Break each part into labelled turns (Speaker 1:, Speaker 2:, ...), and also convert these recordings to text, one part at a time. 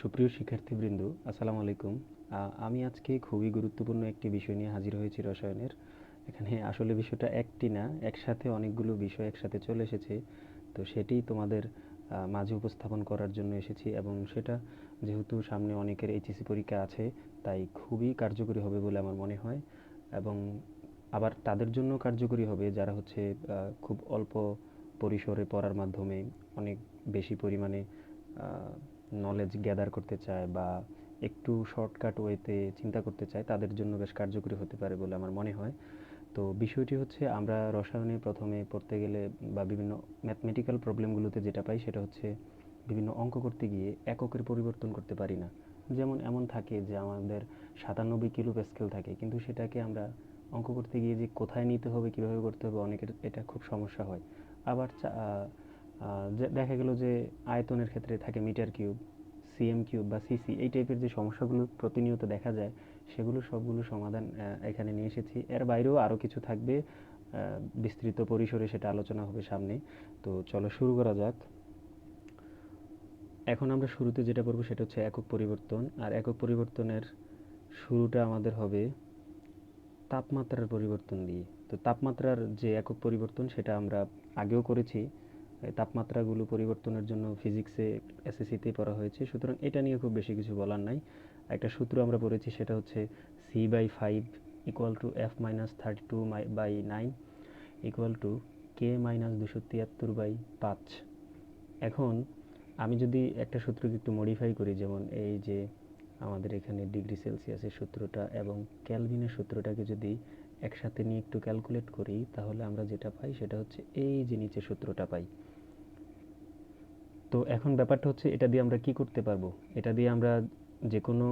Speaker 1: সুপ্রিয় শিক্ষার্থীবৃন্দ, আসসালামু আলাইকুম। আমি আজকে খুবই গুরুত্বপূর্ণ একটি বিষয় নিয়ে হাজির হয়েছি রসায়নের। এখানে আসলে বিষয়টা একটি না, একসাথে অনেকগুলো বিষয় একসাথে চলে এসেছে। তো সেটি তোমাদের মাঝে উপস্থাপন করার জন্য এসেছি, এবং সেটা যেহেতু সামনে অনেকের এইচএসসি পরীক্ষা আছে, তাই খুবই কার্যকরী হবে বলে আমার মনে হয়। এবং আবার তাদের জন্য কার্যকরী হবে যারা হচ্ছে খুব অল্প পরিসরে পড়ার মাধ্যমে অনেক বেশি পরিমাণে নলেজ গ্যাদার করতে চায়, বা একটু শর্টকাট ওয়েতে চিন্তা করতে চায়, তাদের জন্য বেশ কার্যকরী হতে পারে বলে আমার মনে হয়। তো বিষয়টি হচ্ছে, আমরা রসায়নে প্রথমে পড়তে গেলে বা বিভিন্ন ম্যাথমেটিক্যাল প্রবলেমগুলোতে যেটা পাই সেটা হচ্ছে বিভিন্ন অঙ্ক করতে গিয়ে এককের পরিবর্তন করতে পারি না। যেমন এমন থাকে যে আমাদের 97 কিলো প্যাসকেল থাকে, কিন্তু সেটাকে আমরা অঙ্ক করতে গিয়ে যে কোথায় নিতে হবে, কিভাবে করতে হবে, অনেকের এটা খুব সমস্যা হয়। আবার দেখা গেল যে আয়তনের ক্ষেত্রে থাকে মিটার কিউব, সিএম কিউব বা সিসি, এই টাইপের যে সমস্যাগুলো প্রতিনিয়ত দেখা যায়, সেগুলো সবগুলো সমাধান এখানে নিয়ে এসেছি। এর বাইরেও আরও কিছু থাকবে, বিস্তৃত পরিসরে সেটা আলোচনা হবে সামনে। তো চলো শুরু করা যাক। এখন আমরা শুরুতে যেটা পড়বো সেটা হচ্ছে একক পরিবর্তন। আর একক পরিবর্তনের শুরুটা আমাদের হবে তাপমাত্রার পরিবর্তন দিয়ে। তো তাপমাত্রার যে একক পরিবর্তন সেটা আমরা আগেও করেছি। এই তাপমাত্রাগুলো পরিবর্তনের জন্য ফিজিক্সে এসএসসিতে পড়া হয়েছে, সুতরাং এটা নিয়ে খুব বেশি কিছু বলার নাই। একটা সূত্র আমরা পড়েছি, সেটা হচ্ছে C/5 equal to F-32/9 equal to K-273/5। এখন আমি যদি একটা সূত্রকে একটু মডিফাই করি, যেমন এই যে আমাদের এখানে ডিগ্রি সেলসিয়াসের সূত্রটা এবং ক্যালভিনের সূত্রটাকে যদি একসাথে নিয়ে একটু ক্যালকুলেট করি, তাহলে আমরা যেটা পাই সেটা হচ্ছে এই যে নিচে সূত্রটা পাই। তো এখন ব্যাপারটা হচ্ছে, এটা দিয়ে আমরা কি করতে পারবো? এটা দিয়ে আমরা যে কোনো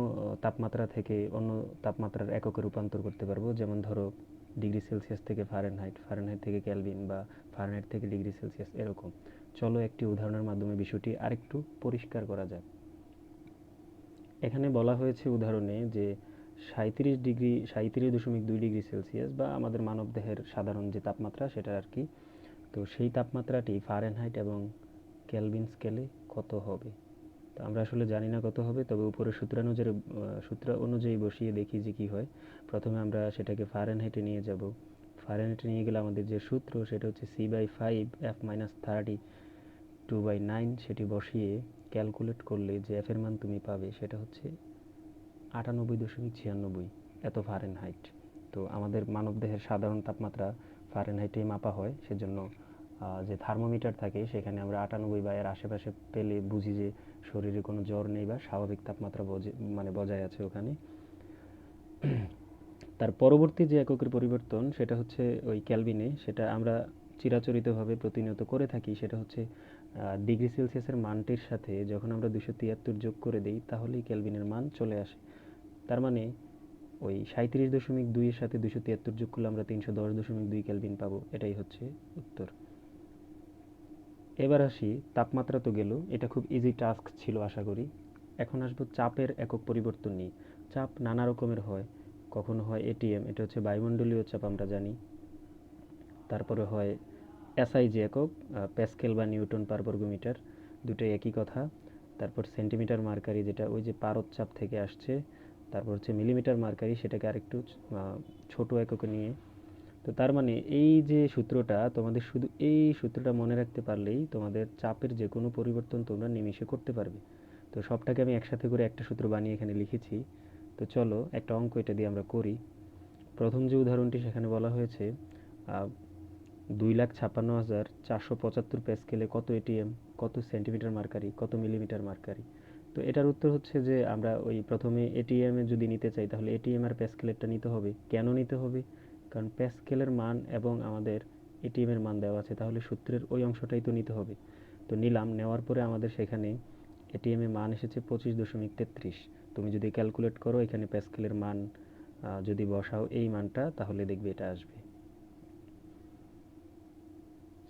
Speaker 1: তাপমাত্রা থেকে অন্য তাপমাত্রার এককে রূপান্তর করতে পারবো। যেমন ধরো ডিগ্রি সেলসিয়াস থেকে ফারেনহাইট, ফারেনহাইট থেকে ক্যালভিন, বা ফারেনহাইট থেকে ডিগ্রি সেলসিয়াস, এরকম। চলো একটি উদাহরণের মাধ্যমে বিষয়টি আরেকটু পরিষ্কার করা যাক। এখানে বলা হয়েছে উদাহরণে যে 37.2 ডিগ্রি সেলসিয়াস, বা আমাদের মানবদেহের সাধারণ যে তাপমাত্রা সেটা আর কি। তো সেই তাপমাত্রাটি ফারেনহাইট এবং কেলভিন স্কেলে কত হবে? তো আমরা আসলে জানি না কত হবে, তবে উপরের সূত্র অনুযায়ী বসিয়ে দেখি যে কি হয়। প্রথমে আমরা সেটাকে ফারেনহাইটে নিয়ে যাব। ফারেনহাইটে নিয়ে গেলে আমাদের যে সূত্র সেটা হচ্ছে C/5 F-32/9, সেটি বসিয়ে ক্যালকুলেট করলে যে এফ এর মান তুমি পাবে সেটা হচ্ছে 98.96, এত ফারেনহাইট। তো আমাদের মানবদেহের সাধারণ তাপমাত্রা ফারেনহাইটেই মাপা হয়, সেজন্য যে থার্মোমিটার থাকে সেখানে আমরা 98 বা এর আশেপাশে পেলে বুঝি যে শরীরে কোনো জ্বর নেই, বা স্বাভাবিক তাপমাত্রা বজায় আছে ওখানে। তার পরবর্তী যে এককের পরিবর্তন সেটা হচ্ছে ওই ক্যালভিনে, সেটা আমরা চিরাচরিতভাবে প্রতিনিয়ত করে থাকি। সেটা হচ্ছে ডিগ্রি সেলসিয়াসের মানটির সাথে যখন আমরা 273 যোগ করে দিই, তাহলেই ক্যালভিনের মান চলে আসে। তার মানে ওই 37.2 এর সাথে 273 যোগ করলে আমরা 310.2 কেলভিন পাবো। এটাই হচ্ছে উত্তর। এবার আসি, তাপমাত্রা তো গেল, এটা খুব ইজি টাস্ক ছিল আশা করি। এখন আসবো চাপের একক পরিবর্তন নিয়ে। চাপ নানা রকমের হয়। কখনো হয় এটিএম, এটা হচ্ছে বায়ুমণ্ডলীয় চাপ আমরা জানি। তারপরে হয় এসআই যে একক, প্যাসকেল বা নিউটন পার বর্গমিটার, দুটোই একই কথা। তারপর সেন্টিমিটার মার্কারি, যেটা ওই যে পারদ চাপ থেকে আসছে। তারপর হচ্ছে মিলিমিটার মার্কারি, সেটাকে আরেকটু ছোট এককে নিয়ে। তো তার মানে এই যে সূত্রটা, তোমাদের শুধু এই সূত্রটা মনে রাখতে পারলেই তোমাদের চাপের যে কোনো পরিবর্তন তোমরা নিমিষে করতে পারবে। তো সবটাকে আমি একসাথে করে একটা সূত্র বানিয়ে এখানে লিখেছি। তো চলো একটা অঙ্ক এটা দিয়ে আমরা করি। প্রথম যে উদাহরণটি, সেখানে বলা হয়েছে 2,56,475 প্যাসকেলে কত এটিএম, কত সেন্টিমিটার মার্কারি, কত মিলিমিটার মার্কারি। তো এটার উত্তর হচ্ছে যে আমরা ওই প্রথমে এটিএম এ যদি নিতে চাই, তাহলে এটিএম আর প্যাসকেলেরটা নিতে হবে। কেন নিতে হবে? কারণ প্যাসকেলের মান এবং আমাদের এটিএম এর মান দেওয়া আছে, তাহলে সূত্রের ওই অংশটাই তো নিতে হবে। তো নিলাম, নেওয়ার পরে আমাদের সেখানে এটিএম এর মান এসেছে 25.33। তুমি যদি ক্যালকুলেট করো এখানে প্যাসকেলের মান যদি বসাও এই মানটা, তাহলে দেখবে এটা আসবে।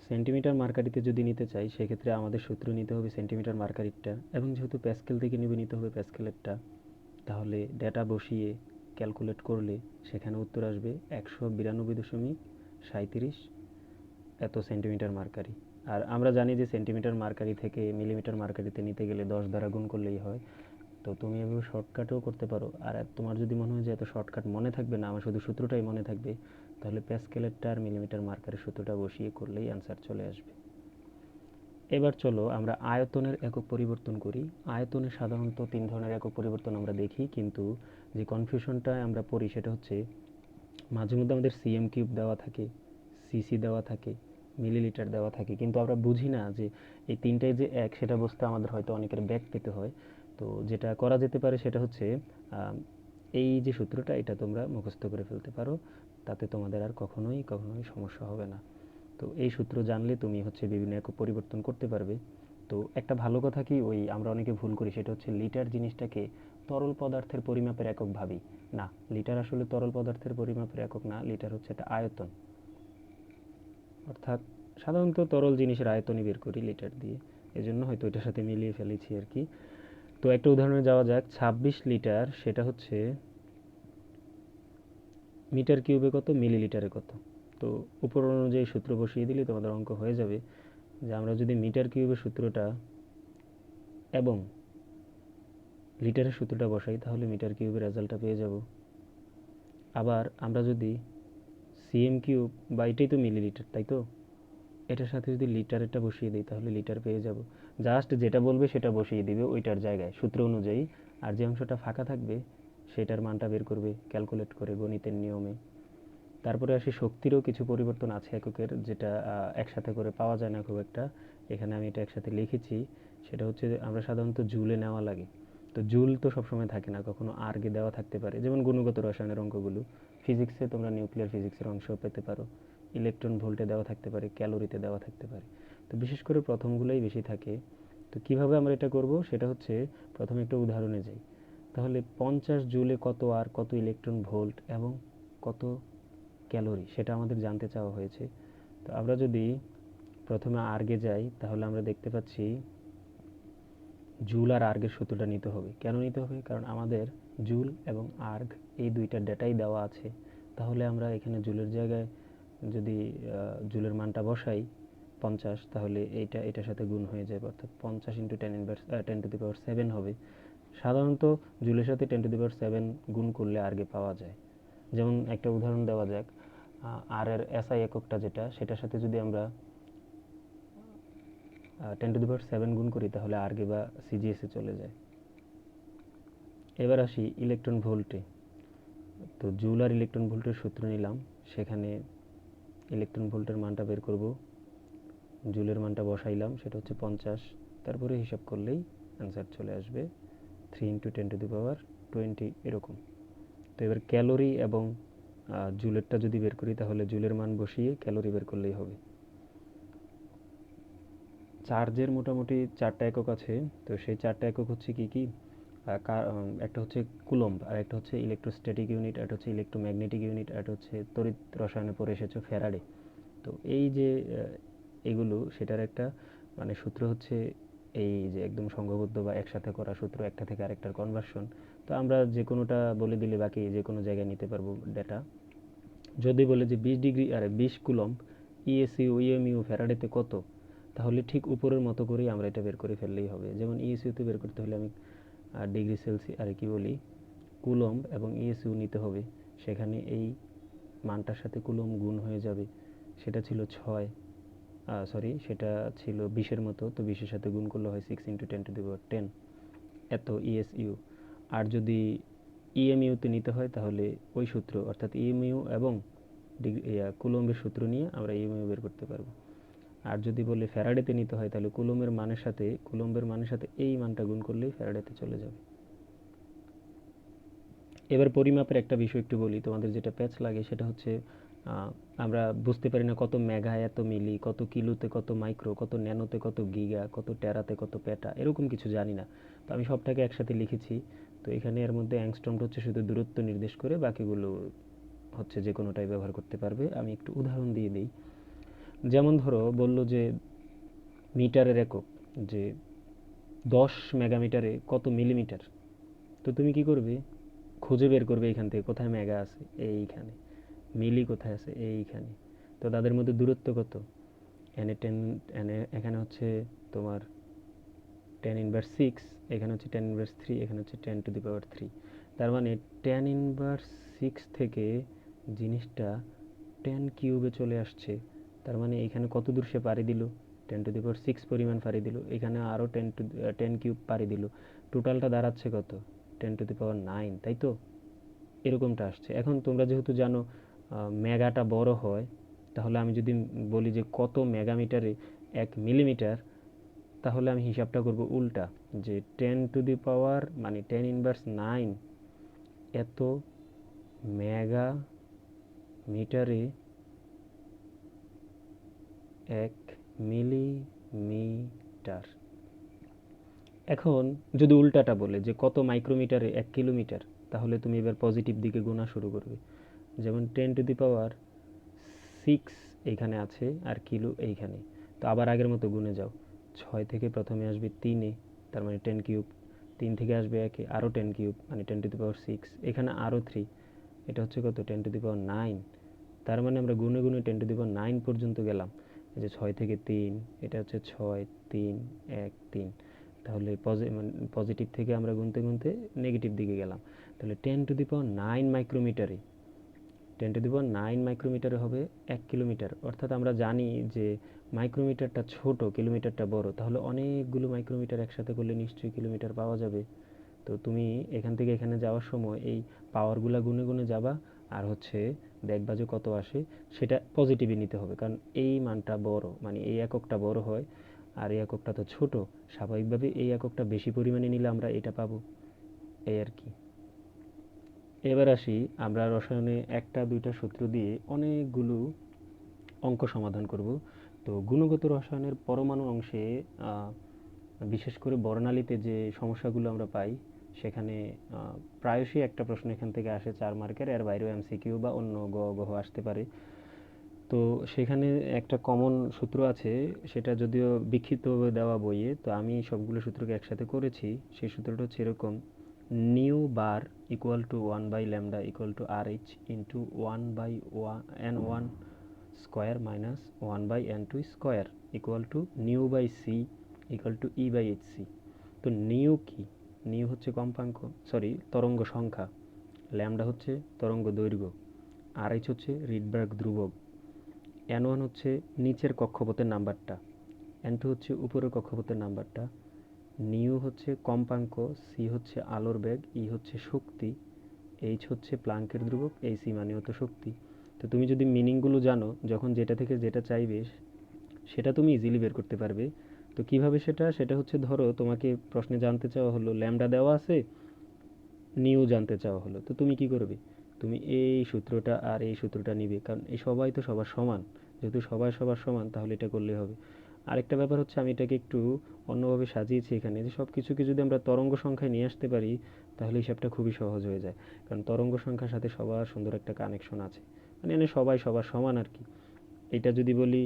Speaker 1: সেন্টিমিটার মার্কারিতে যদি নিতে চাই, সেক্ষেত্রে আমাদের সূত্র নিতে হবে সেন্টিমিটার মার্কারিটা, এবং যেহেতু প্যাসকেল থেকে নিতে হবে প্যাসকেলেরটা, তাহলে ডেটা বসিয়ে ক্যালকুলেট করলে সেখানে উত্তর আসবে 192.37 এত সেন্টিমিটার মার্কারি। আর আমরা জানি যে সেন্টিমিটার মার্কারি থেকে মিলিমিটার মার্কারিতে নিতে গেলে 10 দ্বারা গুণ করলেই হয়। তো তুমি এভাবে শর্টকাটেও করতে পারো। আর তোমার যদি মনে হয় যে এত শর্টকাট মনে থাকবে না, আমার শুধু সূত্রটাই মনে থাকবে, তাহলে প্যাসকেলেরটা আর মিলিমিটার মার্কারের সূত্রটা বসিয়ে করলেই অ্যান্সার চলে আসবে। এবার চলো আমরা আয়তনের একক পরিবর্তন করি। আয়তনে সাধারণত 3 ধরনের একক পরিবর্তন আমরা দেখি, কিন্তু যে কনফিউশনটা আমরা পড়ি সেটা হচ্ছে মাঝে মধ্যে আমাদের সিএম কিউব দেওয়া থাকে, সিসি দেওয়া থাকে, মিলিলিটার দেওয়া থাকে, কিন্তু আমরা বুঝি না যে এই তিনটাই যে এক সেটা বুঝতে আমাদের হয়তো অনেকের ব্যাক পেতে হয়। তো যেটা করা যেতে পারে সেটা হচ্ছে এই যে সূত্রটা এটা তোমরা মুখস্থ করে ফেলতে পারো, তাতে তোমাদের আর কখনোই কখনোই সমস্যা হবে না। তো এই সূত্র জানলে তুমি হচ্ছে বিভিন্ন একক পরিবর্তন করতে পারবে। তো একটা ভালো কথা কি, ওই আমরা অনেকে ভুল করি সেটা হচ্ছে লিটার জিনিসটাকে তরল পদার্থের পরিমাপের একক ভাবি। না, লিটার আসলে তরল পদার্থের পরিমাপের একক না, লিটার হচ্ছে একটা আয়তন। অর্থাৎ সাধারণত তরল জিনিসের আয়তনই বের করি লিটার দিয়ে, এজন্য হয়তো এটার সাথে মিলিয়ে ফেলেছি আর কি। তো একটা উদাহরণে যাওয়া যাক। 26 লিটার সেটা হচ্ছে মিটার কিউবে কত, মিলিলিটারে কত। তো উপর অনুযায়ী সূত্র বসিয়ে দিলে তোমাদের অঙ্ক হয়ে যাবে। যে আমরা যদি মিটার কিউবের সূত্রটা এবং লিটারের সূত্রটা বসাই তাহলে মিটার কিউবের রেজাল্টটা পেয়ে যাব। আবার আমরা যদি সিএম কিউব বা এটাই তো মিলিলিটার তাই তো, এটার সাথে যদি লিটারেরটা বসিয়ে দিই তাহলে লিটার পেয়ে যাব। জাস্ট যেটা বলবে সেটা বসিয়ে দিবে ওইটার জায়গায় সূত্র অনুযায়ী, আর যে অংশটা ফাঁকা থাকবে সেটার মানটা বের করবে ক্যালকুলেট করে গণিতের নিয়মে। তারপরে আসি শক্তিরও কিছু পরিবর্তন আছে এককের, যেটা একসাথে করে পাওয়া যায় না খুব একটা। এখানে আমি এটা একসাথে লিখেছি। সেটা হচ্ছে আমরা সাধারণত জুলে নেওয়া লাগে। তো জুল তো সবসময় থাকে না, কখনো আর্গে দেওয়া থাকতে পারে, যেমন গুণগত রসায়নের অঙ্কগুলো। ফিজিক্সে তোমরা নিউক্লিয়ার ফিজিক্সের অংশ পেতে পারো, ইলেকট্রন ভোল্টে দেওয়া থাকতে পারে, ক্যালোরিতে দেওয়া থাকতে পারে। তো বিশেষ করে প্রথমগুলোই বেশি থাকে। তো কিভাবে আমরা এটা করব সেটা হচ্ছে প্রথমে একটা উদাহরণে যাই। তাহলে 50 জুলে কত আর কত ইলেকট্রন ভোল্ট এবং কত ক্যালোরি সেটা আমাদের জানতে চাওয়া হয়েছে। তো আমরা যদি প্রথমে আর্গে যাই তাহলে আমরা দেখতে পাচ্ছি জুল আর আর্গের সূত্রটা নিতে হবে। কেন নিতে হবে? কারণ আমাদের জুল এবং আর্গ এই দুইটা ডেটাই দেওয়া আছে। তাহলে আমরা এখানে জুলের জায়গায় যদি জুলের মানটা বসাই 50, তাহলে এইটা এটার সাথে গুণ হয়ে যাবে, অর্থাৎ 50 ইন্টু 10 হবে। সাধারণত জুলের সাথে 10⁻⁷ গুণ করলে আর্গে পাওয়া যায়। যেমন একটা উদাহরণ দেওয়া যাক, আর এর এসআই এককটা যেটা, সেটার সাথে যদি আমরা 10⁻⁷ গুণ করি তাহলে আর্গে বা সিজিএসে চলে যায়। এবার আসি ইলেকট্রন ভোল্টে। তো জুল আর ইলেকট্রন ভোল্টের সূত্র নিলাম, সেখানে ইলেকট্রন ভোল্টের মানটা বের করব, জুলের মানটা বসাইলাম, সেটা হচ্ছে 50, তারপরে হিসাব করলেই অ্যান্সার চলে আসবে 3 × 10⁻20 এরকম। তো এবার ক্যালোরি এবং জুলেরটা যদি বের করি তাহলে জুলের মান বসিয়ে ক্যালোরি বের করলেই হবে। চার্জের মোটামুটি 4টা একক আছে। তো সেই 4টা একক হচ্ছে কি কি, একটা হচ্ছে কুলম্ব, আর একটা হচ্ছে ইলেকট্রোস্ট্যাটিক ইউনিট, একটা হচ্ছে ইলেকট্রোম্যাগনেটিক ইউনিট, আর একটা হচ্ছে তড়িৎ রসায়নে পড়ে এসেছে ফ্যারাডে। তো এই যে এগুলো সেটার একটা মানে সূত্র হচ্ছে এই যে একদম সংঘবদ্ধ বা একসাথে করা সূত্র, একটা থেকে আরেকটার কনভার্সন। তো আমরা যে কোনোটা বলে দিলে বাকি যে কোনো জায়গায় নিতে পারবো ডেটা। যদি বলে যে 20 ডিগ্রি আর 20 কুলম্ব ইএসইউ ইএমইউ ফ্যারাডেতে কত, তাহলে ঠিক উপরের মতো করেই আমরা এটা বের করে ফেললেই হবে। যেমন ইএসইউতে বের করতে হলে আমি ডিগ্রি সেলসিয়াস আর কি বলি কুলম্ব এবং ইএসইউ নিতে হবে, সেখানে এই মানটার সাথে কুলম্ব গুণ হয়ে যাবে। সেটা ছিল 6, সেটা ছিল 20-এর মতো, তো 20-এর সাথে গুণ করলে হয় 6 × 10⁻10 এত ইএসইউ। আর যদি ইএমইউতে নিতে হয় তাহলে ওই সূত্র, অর্থাৎ ইএমইউ এবং কুলম্বের সূত্র নিয়ে আমরা ইএমইউ বের করতে পারবো। আর যদি বলে ফ্যারাডেতে নিতে হয় তাহলে কুলম্বের মানের সাথে এই মানটা গুণ করলেই ফ্যারাডেতে চলে যাবে। এবার পরিমাপের একটা বিষয় একটু বলি, তোমাদের যেটা প্যাচ লাগে সেটা হচ্ছে আমরা বুঝতে পারি না কত মেগা এত মিলি, কত কিলোতে কত মাইক্রো, কত ন্যানোতে কত গিগা, কত টেরাতে কত পেটা, এরকম কিছু জানি না। তো আমি সবটাকে একসাথে লিখেছি। তো এখানে এর মধ্যে অ্যাংস্ট্রমটা হচ্ছে শুধু দূরত্ব নির্দেশ করে, বাকিগুলো হচ্ছে যে কোনোটাই ব্যবহার করতে পারবে। আমি একটু উদাহরণ দিয়ে দিই। যেমন ধরো বলল যে মিটারের একক, যে 10 মেগামিটারে কত মিলিমিটার। তো তুমি কি করবে, খুঁজে বের করবে এখান থেকে কোথায় মেগা আছে এইখানে, মিলি কোথায় আছে এইখানে। তো তাদের মধ্যে দূরত্ব কত, এনে টেন, এনে এখানে হচ্ছে তোমার টেন ইনভার্স সিক্স, এখানে হচ্ছে টেন ইনভার্স থ্রি, এখানে হচ্ছে ten to the power three. তার মানে টেন ইনভার্স সিক্স থেকে জিনিসটা টেন কিউবে চলে আসছে। তার মানে এখানে কত দূর সে পাড়ি দিল? Ten to the power six পরিমাণ পাড়ি দিল, এখানে আরও টেন কিউব পাড়ি দিল। টোটালটা দাঁড়াচ্ছে কত? Ten to the power nine, তাই তো? এরকমটা আসছে। এখন তোমরা যেহেতু জানো মেগাটা বড় হয়, তাহলে আমি যদি বলি যে কত মেগামিটারে এক মিলিমিটার, তাহলে আমি হিসাবটা করব উল্টা, যে টেন টু দি পাওয়ার মানে টেন ইনভার্স নাইন এত মেগা মিটারে এক মিলিমিটার। এখন যদি উল্টাটা বলে যে কত মাইক্রোমিটারে এক কিলোমিটার, তাহলে তুমি এবার পজিটিভ দিকে গোনা শুরু করবে। যেমন ten to the power six এইখানে আছে আর কিলো এইখানে, তো আবার আগের মতো গুণে যাও। ছয় থেকে প্রথমে আসবে তিনে, তার মানে টেন কিউব। তিন থেকে আসবে একে, আরও টেন কিউব মানে ten to the power six, এখানে আরও থ্রি, এটা হচ্ছে কত? Ten to the power nine. তার মানে আমরা গুনে গুনে ten to the power nine পর্যন্ত গেলাম। এই যে ছয় থেকে তিন, এটা হচ্ছে ছয়, তিন, এক, তিন। তাহলে পজিটিভ থেকে আমরা গুনতে গুনতে নেগেটিভ দিকে গেলাম। তাহলে ten to the power nine মাইক্রোমিটারে, ten to the power nine মাইক্রোমিটারে হবে এক কিলোমিটার। অর্থাৎ আমরা জানি যে মাইক্রোমিটারটা ছোট, কিলোমিটারটা বড়, তাহলে অনেকগুলো মাইক্রোমিটার একসাথে করলে নিশ্চয়ই কিলোমিটার পাওয়া যাবে। তো তুমি এখান থেকে এখানে যাওয়ার সময় এই পাওয়ারগুলা গুনে গুনে যাবা, আর হচ্ছে দেখবা যে কত আসে, সেটা পজিটিভই নিতে হবে, কারণ এই মানটা বড়, মানে এই এককটা বড় হয় আর এই এককটা তো ছোট। স্বাভাবিকভাবে এই এককটা বেশি পরিমাণে নিলে আমরা এটা পাবো, এই আর কি। এবার আসি, আমরা রসায়নে একটা দুইটা সূত্র দিয়ে অনেকগুলো অঙ্ক সমাধান করব। তো গুণগত রসায়নের পরমাণু অংশে বিশেষ করে বর্ণালীতে যে সমস্যাগুলো আমরা পাই, সেখানে প্রায়শই একটা প্রশ্ন এখান থেকে আসে 4 মার্কের, এর বাইরেও এমসিকিউ বা অন্য গহ আসতে পারে। তো সেখানে একটা কমন সূত্র আছে, সেটা যদিও বিক্ষিপ্তভাবে দেওয়া বইয়ে, তো আমি সবগুলো সূত্রকে একসাথে করেছি। সেই সূত্রটা হচ্ছে এরকম: nu bar equal to one by lambda equal to R H into one by N one square minus one by N two square equal to nu by C equal to E by H C. তো nu কি? Nu হচ্ছে কম্পাঙ্ক, sorry তরঙ্গ সংখ্যা, lambda হচ্ছে তরঙ্গ দৈর্ঘ্য, R H হচ্ছে রিডবার্গ ধ্রুবক, এন ওয়ান হচ্ছে নিচের কক্ষপথের নাম্বারটা, এন টু হচ্ছে উপরের কক্ষপথের নাম্বারটা, নিউ হচ্ছে কম্পাঙ্ক, সি হচ্ছে আলোর বেগ, ই হচ্ছে শক্তি, এইচ হচ্ছে প্লাঙ্কের ধ্রুবক, এই সি মানে হতো শক্তি। তো তুমি যদি মিনিংগুলো জানো, যখন যেটা থেকে যেটা চাইবে সেটা তুমি ইজিলি বের করতে পারবে। তো কিভাবে সেটা? সেটা হচ্ছে, ধরো তোমাকে প্রশ্নে জানতে চাওয়া হলো ল্যামডা দেওয়া আছে, নিউ জানতে চাওয়া হলো, তো তুমি কি করবে? তুমি এই সূত্রটা আর এই সূত্রটা নিবে, কারণ এই সবাই তো সবার সমান। যেহেতু সবাই সবার সমান, তাহলে এটা করলে হবে। আরেকটা ব্যাপার হচ্ছে, আমি এটাকে একটু অন্যভাবে সাজিয়েছি এখানে, যে সব কিছুকে যদি আমরা তরঙ্গ সংখ্যায় নিয়ে আসতে পারি, তাহলে হিসাবটা খুবই সহজ হয়ে যায়। কারণ তরঙ্গ সংখ্যার সাথে সবার সুন্দর একটা কানেকশন আছে, মানে এনে সবাই সবার সমান আর কি। এটা যদি বলি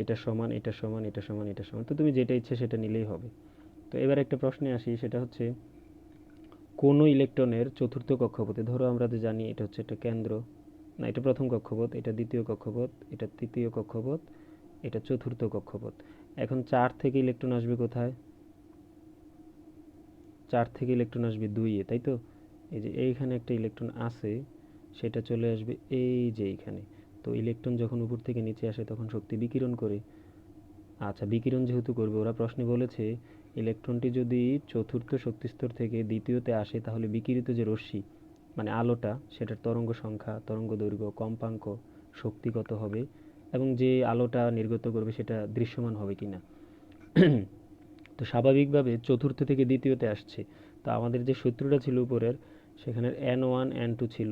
Speaker 1: এটা সমান, এটা সমান, এটা সমান, এটা সমান, তো তুমি যেটা ইচ্ছে সেটা নিলেই হবে। তো এবার একটা প্রশ্নে আসি, সেটা হচ্ছে কোনো ইলেকট্রনের চতুর্থ কক্ষপথে, ধরো আমরা তো জানি এটা হচ্ছে একটা কেন্দ্র, না এটা প্রথম কক্ষপথ, এটা দ্বিতীয় কক্ষপথ, এটা তৃতীয় কক্ষপথ, এটা চতুর্থ কক্ষপথ। এখন চার থেকে ইলেকট্রন আসবে কোথায়? চার থেকে ইলেকট্রন আসবে দুইয়ে, তাই তো? এই যে এইখানে একটা ইলেকট্রন আছে, সেটা চলে আসবে এই যে এইখানে। তো ইলেকট্রন যখন উপর থেকে নিচে আসে তখন শক্তি বিকিরণ করে। আচ্ছা, বিকিরণ যেহেতু করবে, ওরা প্রশ্নে বলেছে ইলেকট্রনটি যদি চতুর্থ শক্তিস্তর থেকে দ্বিতীয়তে আসে, তাহলে বিকিরিত যে রশ্মি মানে আলোটা, সেটার তরঙ্গ সংখ্যা, তরঙ্গ দৈর্ঘ্য, কম্পাঙ্ক, শক্তি কত হবে, এবং যে আলোটা নির্গত করবে সেটা দৃশ্যমান হবে কিনা। তো স্বাভাবিকভাবে চতুর্থ থেকে দ্বিতীয়তে আসছে, তো আমাদের যে সূত্রটা ছিল উপরের, সেখানে এন ওয়ান এন টু ছিল।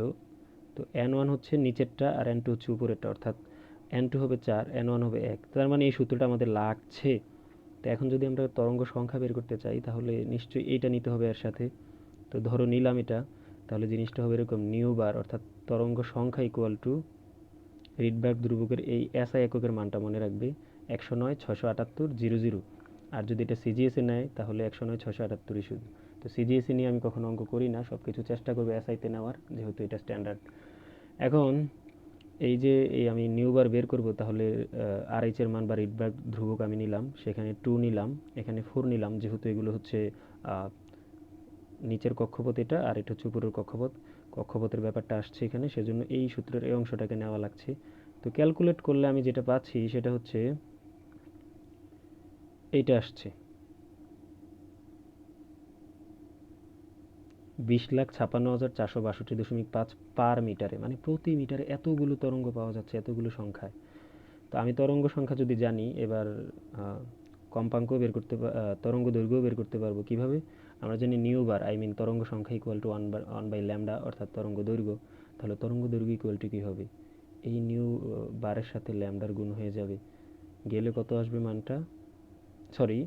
Speaker 1: তো এন ওয়ান হচ্ছে নিচেরটা আর এন টু হচ্ছে উপরেরটা, অর্থাৎ এন টু হবে চার, এন ওয়ান হবে এক, তার মানে এই সূত্রটা আমাদের লাগছে। তো এখন যদি আমরা তরঙ্গ সংখ্যা বের করতে চাই, তাহলে নিশ্চয়ই এইটা নিতে হবে এর সাথে। তো ধরো নিলাম এটা, তাহলে জিনিসটা হবে এরকম: নিউ বার অর্থাৎ তরঙ্গ সংখ্যা ইকুয়াল টু রিডবার্গ ধ্রুবকের এই এসআই এককের মানটা মনে রাখবে, 109 678 0 0। আর যদি এটা সিজিএসে নেয়, তাহলে 109 678ই শুধু। তো সিজিএসি নিয়ে আমি কখনো অঙ্ক করি না, সব কিছু চেষ্টা করবো এসআইতে নেওয়ার, যেহেতু এটা স্ট্যান্ডার্ড। এখন এই আমি নিউ বার বের করব, তাহলে আর এইচ এর মান বা রিডবার্গ ধ্রুবক আমি নিলাম, সেখানে 2 নিলাম, এখানে 4 নিলাম, যেহেতু এগুলো হচ্ছে নিচের কক্ষপথ এটা, আর এটা হচ্ছে উপরের কক্ষপথ, কক্ষপথের ব্যাপারটা আসছে এখানে, সেজন্য এই সূত্রের এই অংশটাকে নেওয়া লাগছে। তো ক্যালকুলেট করলে আমি যেটা পাচ্ছি সেটা হচ্ছে এইটা আসছে 20,56,462.5 পার মিটারে, মানে প্রতি মিটারে এতগুলো তরঙ্গ পাওয়া যাচ্ছে, এতগুলো সংখ্যায়। তো আমি তরঙ্গ সংখ্যা যদি জানি, এবার কম্পাঙ্ক বের করতে, তরঙ্গ দৈর্ঘ্য বের করতে পারবো কিভাবে? আমরা জানি নিউ বার আই মিন তরঙ্গ সংখ্যা ইকুয়াল টু 1/ল্যামডা, অর্থাৎ তরঙ্গ দৈর্ঘ্য। তাহলে তরঙ্গ দৈর্ঘ্য ইকুয়াল টু কী হবে? এই নিউ বারের সাথে ল্যামডার গুণ হয়ে যাবে, গেলে কত আসবে মানটা, সরি,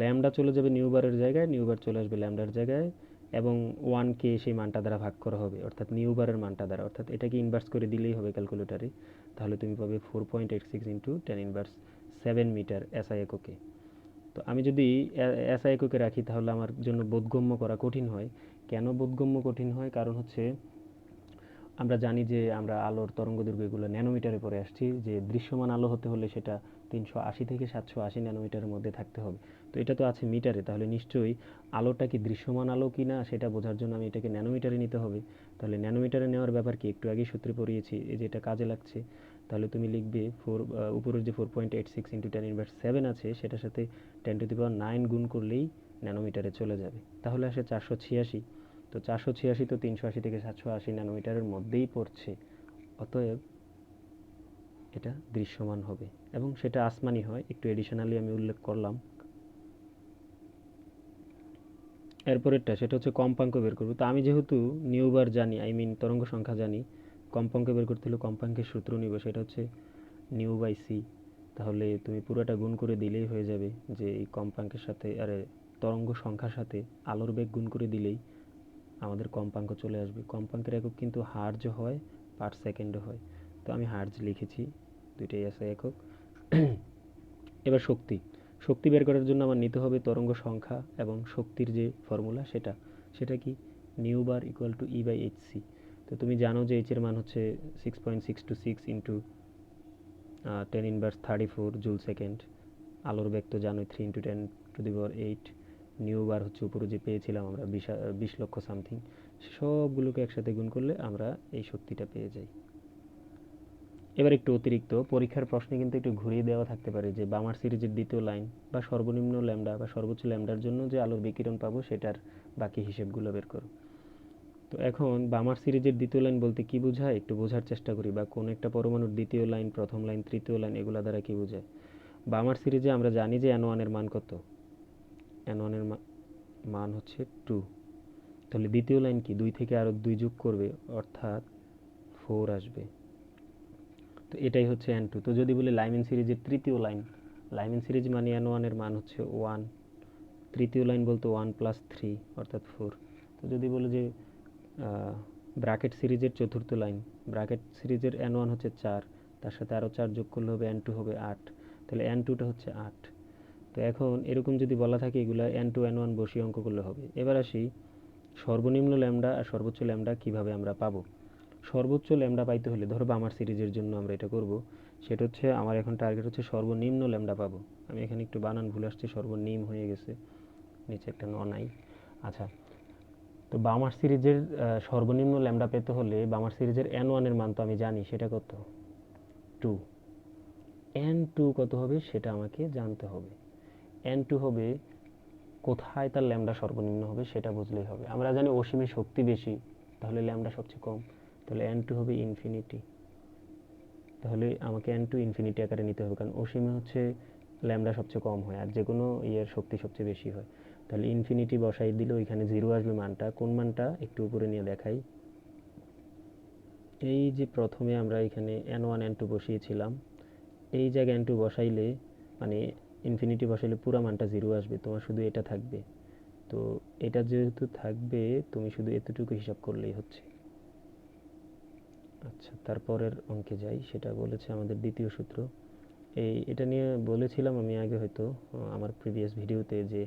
Speaker 1: ল্যামডা চলে যাবে নিউ বারের জায়গায়, নিউ বার চলে আসবে ল্যামডার জায়গায়, এবং 1কে সেই মানটা দ্বারা ভাগ করা হবে, অর্থাৎ নিউ বারের মানটা দ্বারা, অর্থাৎ এটাকে ইনভার্স করে দিলেই হবে ক্যালকুলেটারে। তাহলে তুমি পাবে 4.86 ইন্টু 10⁻7 মিটার এসআই এককে। তো আমি যদি এসআই এককে রাখি, তাহলে আমার জন্য বোধগম্য করা কঠিন হয়। কেন বোধগম্য কঠিন হয়? কারণ হচ্ছে আমরা জানি যে আমরা আলোর তরঙ্গদৈর্ঘ্য এগুলো ন্যানোমিটারে পড়ে আসছি, যে দৃশ্যমান আলো হতে হলে সেটা 380 থেকে 780 ন্যানোমিটারের মধ্যে থাকতে হবে। তো এটা তো আছে মিটারে, তাহলে নিশ্চয়ই আলোটা কি দৃশ্যমান আলো কি না সেটা বোঝার জন্য আমি এটাকে ন্যানোমিটারে নিতে হবে। তাহলে ন্যানোমিটারে নেওয়ার ব্যাপার কি, একটু আগেই সূত্রে পড়িয়েছি, এই যে এটা কাজে লাগছে। তাহলে তুমি লিখবে উপরের যে 4.86 ইন্টু 10⁻7 আছে, সেটার সাথে 10⁻9 গুণ করলেই ন্যানোমিটারে চলে যাবে, তাহলে আসে 486। তো 486 তো 380 থেকে 780 ন্যানোমিটারের মধ্যেই পড়ছে, অতএব এটা দৃশ্যমান হবে, এবং সেটা আসমানি হয়, একটু এডিশনালি আমি উল্লেখ করলাম। এরপরেরটা সেটা হচ্ছে কম্পাঙ্ক বের করবো। তো আমি যেহেতু নিউবার জানি, আই মিন তরঙ্গ সংখ্যা জানি, কম্পাঙ্ক বের করতে হলে কম্পাঙ্কের সূত্র নিব, সেটা হচ্ছে নিউ বাই সি। তাহলে তুমি পুরোটা গুণ করে দিলেই হয়ে যাবে, যে এই কম্পাঙ্কের সাথে, আরে তরঙ্গ সংখ্যার সাথে আলোর বেগ গুণ করে দিলেই আমাদের কম্পাঙ্ক চলে আসবে। কম্পাঙ্কের একক কিন্তু হার্জ হয়, পার সেকেন্ডে হয়। তো আমি হার্জ লিখেছি, দুইটাই আছে একক। এবার শক্তি, শক্তি বের করার জন্য আমার নিতে হবে তরঙ্গ সংখ্যা এবং শক্তির যে ফর্মুলা, সেটা সেটা কি, nu bar equal to E by H C. তো তুমি জানো যে এইচ এর মান হচ্ছে 6.626 ইন্টু 10⁻34 জুল সেকেন্ড। আলোর বেগ তো জানোই 3 × 10⁸। নিউ বার হচ্ছে উপরে যে পেয়েছিলাম আমরা 20 লক্ষ সামথিং, সবগুলোকে একসাথে গুণ করলে আমরা এই শক্তিটা পেয়ে যাই। এবার একটু অতিরিক্ত পরীক্ষার প্রশ্নে কিন্তু একটু ঘুরিয়ে দেওয়া থাকতে পারে, যে বামার সিরিজের দ্বিতীয় লাইন বা সর্বনিম্ন ল্যামডা বা সর্বোচ্চ ল্যামডার জন্য যে আলোর বিকিরণ পাবো সেটার বাকি হিসেবগুলো বের করো। তো এখন বামার সিরিজের দ্বিতীয় লাইন বলতে কি বোঝায় একটু বোঝার চেষ্টা করি, বা কোন একটা পরমাণুর দ্বিতীয় লাইন, প্রথম লাইন, তৃতীয় লাইন, এগুলা দ্বারা কি বোঝায়। বামার সিরিজে আমরা জানি যে N1 এর মান কত, N1 এর মান হচ্ছে 2। তাহলে দ্বিতীয় লাইন কি, 2 থেকে আরো 2 যোগ করবে, অর্থাৎ 4 আসবে। তো এটাই হচ্ছে N2। তো যদি বলি লাইমেন সিরিজের তৃতীয় লাইন, লাইমেন সিরিজ মানে N1 এর মান হচ্ছে 1, তৃতীয় লাইন বলতে 1+3 অর্থাৎ 4। তো যদি বলি যে ব্র্যাকেট সিরিজের চতুর্থ লাইন, ব্র্যাকেট সিরিজের N1 হচ্ছে 4, তার সাথে আরও 4 যোগ করলে হবে N2 হবে 8, তাহলে N2টা হচ্ছে 8। তো এখন এরকম যদি বলা থাকে, এগুলো N2 N1 বসিয়ে অঙ্ক করলে হবে। এবার আসি সর্বনিম্ন ল্যামডা আর সর্বোচ্চ ল্যামডা কিভাবে আমরা পাবো। সর্বোচ্চ ল্যামডা পাইতে হলে, ধরো আমার সিরিজের জন্য আমরা এটা করব, সেটা হচ্ছে আমার এখন টার্গেট হচ্ছে সর্বনিম্ন ল্যামডা পাবো। আমি এখানে একটু বানান ভুল আসছে, সর্বনিম্ন হয়ে গেছে, নিচে একটা ন নাই। আচ্ছা, তো বামার সিরিজের সর্বনিম্ন ল্যামডা পেতে হলে বামার সিরিজের N1 এর মান তো আমি জানি, সেটা কত, 2। N2 কত হবে সেটা আমাকে জানতে হবে। N2 হবে, কোথায় তার ল্যামডা সর্বনিম্ন হবে সেটা বুঝলেই হবে। আমরা জানি অসীমে শক্তি বেশি, তাহলে ল্যামডা সবচেয়ে কম, তাহলে N2 হবে ইনফিনিটি। তাহলে আমাকে N2 ইনফিনিটি আকারে নিতে হবে, কারণ অসীমে হচ্ছে ল্যামডা সবচেয়ে কম হয়, আর যে কোনো ইয়ের শক্তি সবচেয়ে বেশি হয়। তাহলে ইনফিনিটি বসাই দিলে ওইখানে জিরো আসবে মানটা। কোন মানটা একটু উপরে নিয়ে দেখাই, এই যে প্রথমে আমরা এখানে N1 N2 বসিয়েছিলাম, এই জায়গায় N2 বসাইলে, মানে ইনফিনিটি বসাইলে পুরো মানটা জিরো আসবে, তোমার শুধু এটা থাকবে। তো এটা যেহেতু থাকবে, তুমি শুধু এতটুকু হিসাব করলেই হচ্ছে। আচ্ছা, তারপরের অঙ্কে যাই, সেটা বলেছে আমাদের দ্বিতীয় সূত্র। এটা নিয়ে বলেছিলাম আমি আগে, হয়তো আমার প্রিভিয়াস ভিডিওতে, যে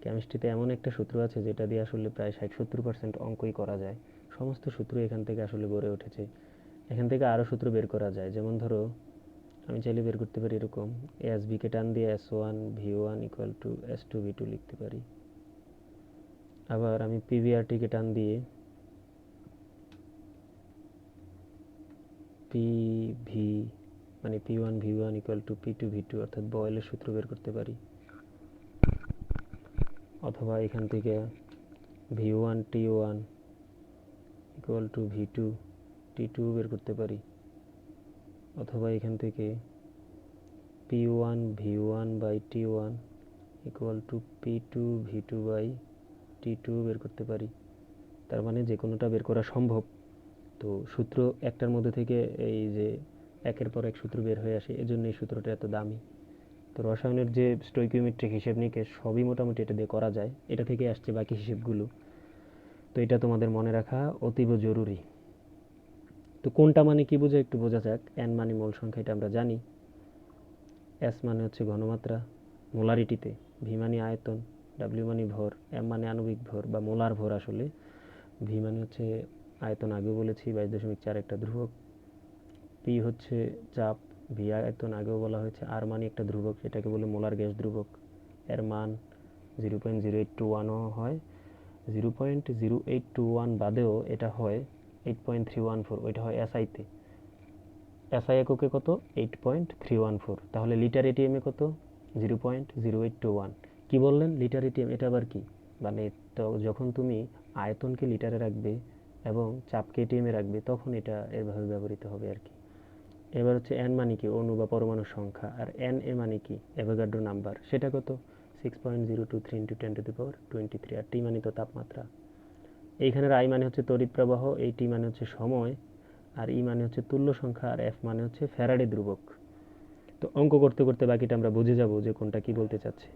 Speaker 1: কেমিস্ট্রিতে এমন একটা সূত্র আছে যেটা দিয়ে আসলে প্রায় 60-70% অঙ্কই করা যায়। সমস্ত সূত্র এখান থেকে আসলে গড়ে উঠেছে। এখান থেকে আরও সূত্র বের করা যায়, যেমন ধরো আমি চাইলে বের করতে পারি এরকম, এস বিকে টান দিয়ে S1 V1 equal to S2 V2 লিখতে পারি। আবার আমি পিভিআরটিকে টান দিয়ে পিভি মানে P1 V1 equal to P2 V2 অর্থাৎ বয়েলের সূত্র বের করতে পারি। অথবা এখান থেকে V1T1 ইকুয়াল টু V2T2 বের করতে পারি। অথবা এখান থেকে P1V1/T1 ইকুয়াল টু P2V2/T2 বের করতে পারি। তার মানে যে কোনোটা বের করা সম্ভব। তো সূত্র একটার মধ্যে থেকে এই যে একের পর এক সূত্র বের হয়ে আসে, এজন্য এই সূত্রটা এত দামি। তো রসায়নের যে স্টয়কিওমেট্রিক হিসেব নিকেশ সবই মোটামুটি এটা দিয়ে করা যায়, এটা থেকে আসছে বাকি হিসেবগুলো। তো এটা তোমাদের মনে রাখা অতীব জরুরি। তো কোনটা মানে কি বোঝায় একটু বোঝা যাক। এন মানে মোল সংখ্যা, এটা আমরা জানি। এস মানে হচ্ছে ঘনমাত্রা মোলারিটিতে, ভি মানে আয়তন, ডাব্লিউ মানে ভর, এম মানে আণবিক ভর বা মোলার ভর আসলে, ভি মানে হচ্ছে আয়তন আগেও বলেছি 22.4 একটা ধ্রুবক, পি হচ্ছে চাপ, ভি আয়তন আগেও বলা হয়েছে, আর মানে একটা ধ্রুবক, এটাকে বলে মোলার গ্যাস ধ্রুবক। এর মান 0.0821ও হয়, 0.0821 বাদেও এটা হয় 8.314, ওইটা হয় এসআইতে। এসআই এককে কত? 8.314। তাহলে লিটার এটিএমে কত? 0.0821। কি বললেন লিটার এটিএম, এটা আবার কি? মানে তো যখন তুমি আয়তনকে লিটারে রাখবে এবং চাপকে এটিএমে রাখবে তখন এটা এভাবে ব্যবহৃত হবে আর কি। এবার হচ্ছে এন মানে কি? অণু বা পরমাণুর সংখ্যা। আর এন এ মানে কি? Avogadro number. সেটা কত? 6.023 × 10⁻23। আর টি মানে তো তাপমাত্রা। এইখানের আই মানে হচ্ছে তড়িৎ প্রবাহ, এই টি মানে হচ্ছে সময়, আর ই মানে হচ্ছে তুল্য সংখ্যা, আর এফ মানে হচ্ছে ফ্যারাডে ধ্রুবক। তো অঙ্ক করতে করতে বাকিটা আমরা বুঝে যাব যে কোনটা কি বলতে চাচ্ছে।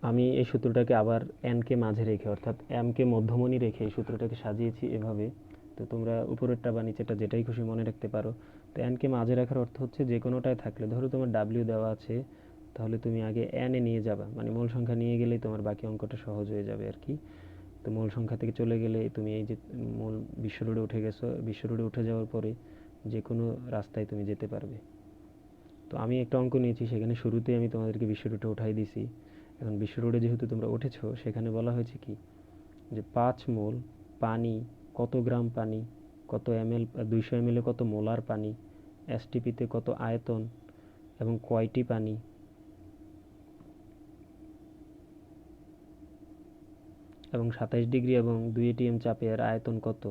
Speaker 1: আমি এই সূত্রটাকে আবার এন কে মাঝে রেখে অর্থাৎ এম কে মধ্যমণি রেখে এই সূত্রটাকে সাজিয়েছি এভাবে। তো তোমরা উপরেরটা বা নিচেরটা যেটাই খুশি মনে রাখতে পারো। তো এন কে মাঝে রাখার অর্থ হচ্ছে যে কোনোটায় থাকলে, ধরো তোমার ডাব্লিউ দেওয়া আছে, তাহলে তুমি আগে এন এ নিয়ে যাবা, মানে মূল সংখ্যা নিয়ে গেলেই তোমার বাকি অঙ্কটা সহজ হয়ে যাবে আর কি। তো মূল সংখ্যা থেকে চলে গেলে তুমি এই যে মূল বিশ্ব রোডে উঠে গেছো, বিশ্ব রোডে উঠে যাওয়ার পরে যে কোনো রাস্তায় তুমি যেতে পারবে। তো আমি একটা অঙ্ক নিয়েছি, সেখানে শুরুতেই আমি তোমাদেরকে বিশ্ব রোডে উঠাই দিছি। এখন বিশ্ব রোডে যেহেতু তোমরা উঠেছো, সেখানে বলা হয়েছে কি যে 5 মোল পানি, কত গ্রাম পানি, কত এমএল, 200 ml কত মোলার পানি, এসটিপিতে কত আয়তন এবং কয়টি পানি, এবং 27 ডিগ্রি এবং 2 ATM চাপে এর আয়তন কত,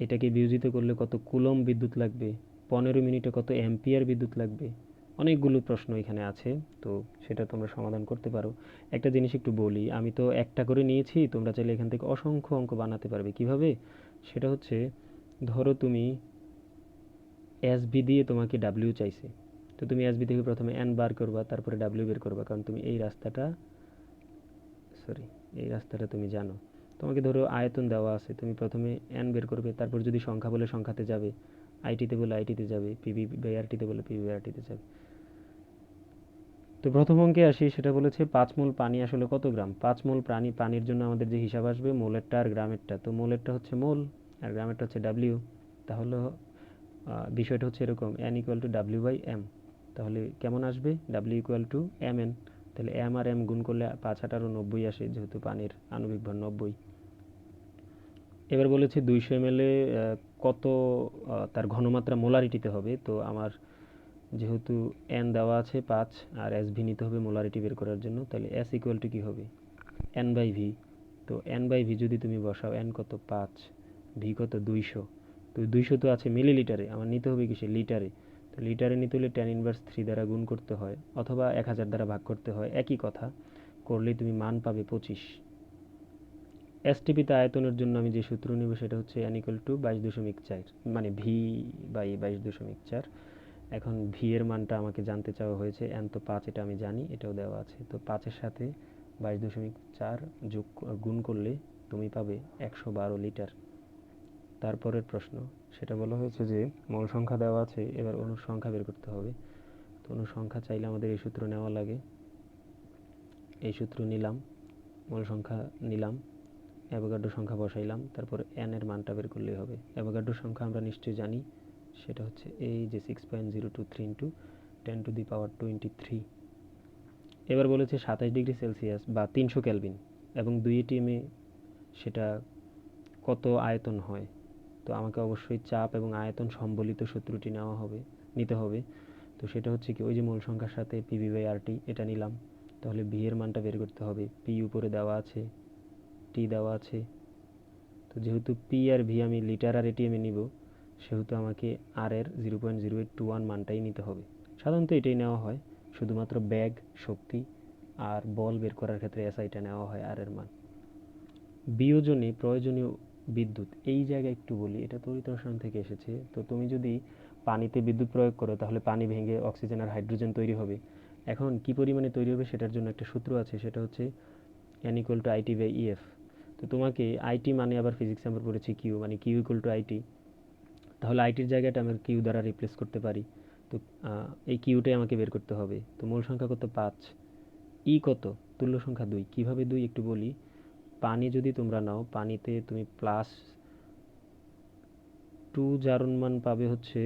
Speaker 1: এটাকে বিয়োজিত করলে কত কুলম্ব বিদ্যুৎ লাগবে, 15 মিনিটে কত অ্যাম্পিয়ার বিদ্যুৎ লাগবে। অনেকগুলো প্রশ্ন এখানে আছে, তো সেটা তোমরা সমাধান করতে পারো। একটা জিনিস একটু বলি, আমি তো একটা করে নিয়েছি, তোমরা চাইলে এখান থেকে অসংখ্য অঙ্ক বানাতে পারবে। কিভাবে? সেটা হচ্ছে, ধরো তুমি এসবি দিয়ে তোমাকে ডাব্লিউ চাইছে, তো তুমি এসবি থেকে প্রথমে এন বার করবা, তারপরে ডাব্লিউ বের করবা, কারণ তুমি এই রাস্তাটা তুমি জানো। তোমাকে ধরো আয়তন দেওয়া আছে, তুমি প্রথমে এন বের করবে, তারপর যদি সংখ্যা বলে সংখ্যাতে যাবে, আইটিতে বলে আইটিতে যাবে, পিবি বাই আরটিতে বলে পিবি বাই আরটিতে যাবে। তো প্রথম অঙ্কে আসি, সেটা বলেছে 5 মোল পানি আসলে কত গ্রাম। 5 মোল পানির জন্য আমাদের যে হিসাব আসবে মোলেরটা আর গ্রামেরটা, তো মোলেরটা হচ্ছে মোল আর গ্রামেরটা হচ্ছে ডাব্লিউ। তাহলে বিষয়টা হচ্ছে এরকম, N equal to W by M. তাহলে কেমন আসবে? W equal to M N. তাহলে এম আর এম গুণ করলে 5×8 = 90 আসে, যেহেতু পানির আণবিক ভর 90। এবার বলেছে 200 ml কত তার ঘনমাত্রা মোলারিটিতে হবে। তো আমার যেহেতু এন দেওয়া আছে 5 আর এস ভি নিতে হবে মোলারিটি বের করার জন্য, তাহলে এস ইকুয়াল টু কী হবে? N by V. তো এন বাই ভি যদি তুমি বসাও, এন কত 5, ভি কত 200, তো 200 তো আছে মিলিলিটারে, আমার নিতে হবে কিসে? লিটারে। তো লিটারে নিতে হলে tan−3 দ্বারা গুণ করতে হয়, অথবা 1000 দ্বারা ভাগ করতে হয়, একই কথা। করলেই তুমি মান পাবে 25। এসটিপিতে আয়তনের জন্য আমি যে সূত্র নিব সেটা হচ্ছে এন ইকুয়াল টু 22.4, মানে ভি বাই 22.4। এখন ভি এর মানটা আমাকে জানতে চাওয়া হয়েছে, এন তো 5, এটা আমি জানি, এটাও দেওয়া আছে। তো 5-এর সাথে 22.4 গুণ করলে তুমি পাবে 112 লিটার। তারপরের প্রশ্ন, সেটা বলা হয়েছে যে মোল সংখ্যা দেওয়া আছে, এবার অণুর সংখ্যা বের করতে হবে। তো অণুর সংখ্যা চাইলে আমাদের এই সূত্র নেওয়া লাগে। এই সূত্র নিলাম, মোল সংখ্যা নিলাম, অ্যাভোগাড্রো সংখ্যা বসাইলাম, তারপর n এর মানটা বের করলেই হবে। অ্যাভোগাড্রো সংখ্যা আমরা নিশ্চয়ই জানি, সেটা হচ্ছে এই যে 6.023 ইন্টু 10⁻23। এবার বলেছে 27 ডিগ্রি সেলসিয়াস বা 300 কেলভিন এবং 2 এটিএমে সেটা কত আয়তন হয়। তো আমাকে অবশ্যই চাপ এবং আয়তন সম্বলিত সূত্রটি নিতে হবে। তো সেটা হচ্ছে কি, ওই যে মূল সংখ্যার সাথে PV/RT এটা নিলাম, তাহলে ভি এর মানটা বের করতে হবে। পি উপরে দেওয়া আছে, টি দেওয়া আছে। তো যেহেতু পি আর ভি আমি লিটার আর এটিএমে নিব, সেহেতু আমাকে আর এর 0.0821 মানটাই নিতে হবে। সাধারণত এটাই নেওয়া হয়, শুধুমাত্র ব্যাগ, শক্তি আর বল বের করার ক্ষেত্রে এসআইটা নেওয়া হয় আর এর মান। বিয়োজনে প্রয়োজনীয় বিদ্যুৎ, এই জায়গায় একটু বলি, এটা তড়িৎ রসায়ন থেকে এসেছে। তো তুমি যদি পানিতে বিদ্যুৎ প্রয়োগ করো, তাহলে পানি ভেঙে অক্সিজেন আর হাইড্রোজেন তৈরি হবে। এখন কি পরিমাণে তৈরি হবে সেটার জন্য একটা সূত্র আছে, সেটা হচ্ছে N=IT/EF। তো তোমাকে আইটি মানে আবার ফিজিক্সে আমরা পড়েছি কিউ, মানে Q=IT। তাহলে আইটির জায়গাটা আমরা কিউ দ্বারা রিপ্লেস করতে পারি। তো এই কিউটাই আমাকে বের করতে হবে। তো মূল সংখ্যা কত? 5। ই কত? তুল্য সংখ্যা 2। কিভাবে 2 একটু বলি। পানি যদি তোমরা নাও, পানিতে তুমি +2 জারণ মান পাবে হচ্ছে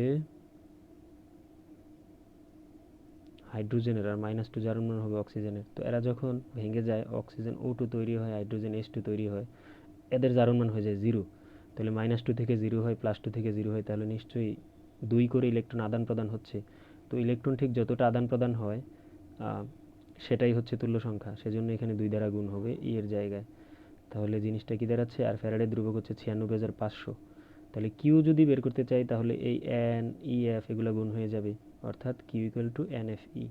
Speaker 1: হাইড্রোজেনের, আর -2 জারণ মান হবে অক্সিজেনের। তো এরা যখন ভেঙে যায়, অক্সিজেন O2 তৈরি হয়, হাইড্রোজেন H2 তৈরি হয়, এদের জারণ মান হয়ে যায় 0। তাহলে -2 থেকে 0 হয়, +2 থেকে 0 হয়, তাহলে নিশ্চয়ই 2 করে ইলেকট্রন আদান প্রদান হচ্ছে। তো ইলেকট্রন ঠিক যতটা আদান প্রদান হয়, সেটাই হচ্ছে তুল্য সংখ্যা। সেজন্য এখানে 2 দ্বারা গুণ হবে ই এর জায়গায়। তাহলে জিনিসটা কি দাঁড়াচ্ছে? আর ফ্যারাডের ধ্রুবক হচ্ছে 96,500। তাহলে কিউ যদি বের করতে চাই, তাহলে এই এন ই এফ এগুলো গুণ হয়ে যাবে, অর্থাৎ Q=NFE।